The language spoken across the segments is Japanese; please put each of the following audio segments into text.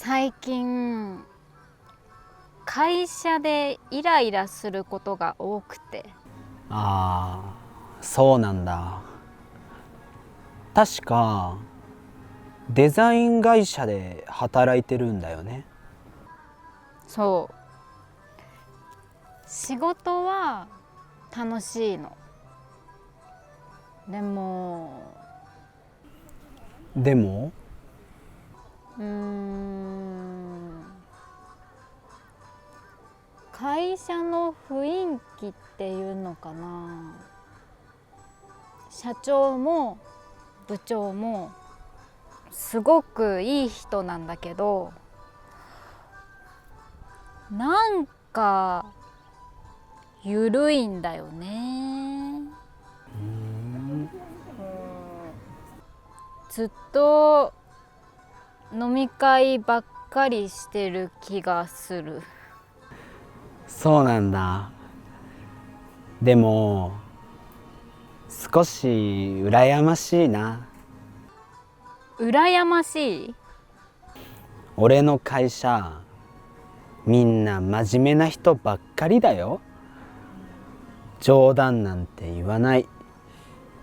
最近会社でイライラすることが多くて。ああ、そうなんだ。確かデザイン会社で働いてるんだよね。そう、仕事は楽しいの。でもうーん会社の雰囲気っていうのかな。社長も部長もすごくいい人なんだけど、なんかゆるいんだよね。ずっと飲み会ばっかりしてる気がする。そうなんだ。でも少し羨ましいな。羨ましい？俺の会社みんな真面目な人ばっかりだよ。冗談なんて言わない。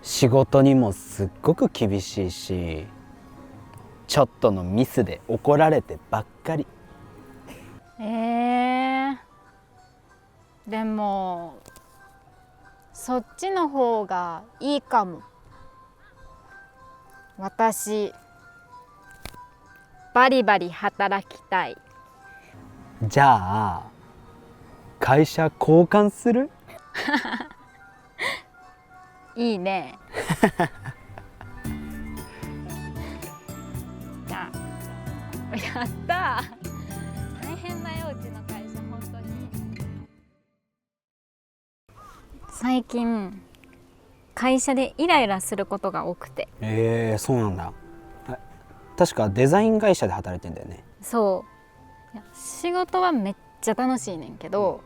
仕事にもすっごく厳しいし、ちょっとのミスで怒られてばっかり。でもそっちの方がいいかも。私バリバリ働きたい。じゃあ会社交換する？いいね。じゃあやったー。大変だよ、うちの会社本当に。最近会社でイライラすることが多くて。そうなんだ。確かデザイン会社で働いてんだよね。そう、いや仕事はめっちゃ楽しいねんけど、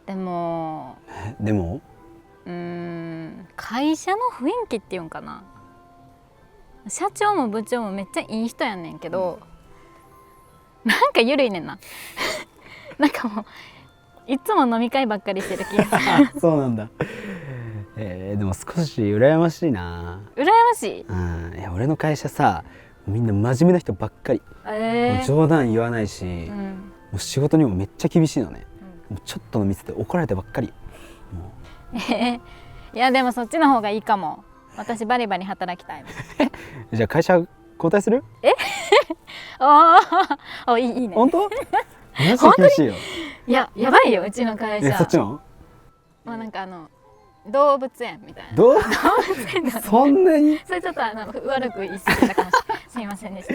でも会社の雰囲気っていうんかな。社長も部長もめっちゃいい人やねんけど、なんかゆるいねんな。なんかもういつも飲み会ばっかりしてる気がする。そうなんだ。でも少し羨ましいな。羨ましい？いや俺の会社さ、みんな真面目な人ばっかり。もう冗談言わないし、もう仕事にもめっちゃ厳しいのね。もうちょっとのミスで怒られてばっかり。いやでもそっちの方がいいかも。私バリバリ働きたいもん。じゃあ会社交代する？いいね。本当？マジ厳しいよ。いや、やばいようちの会社。そっちの？まあなんか動物園みたいな。動物園そんなに？それちょっと悪く言い過ぎたかもしれない。すいませんでした。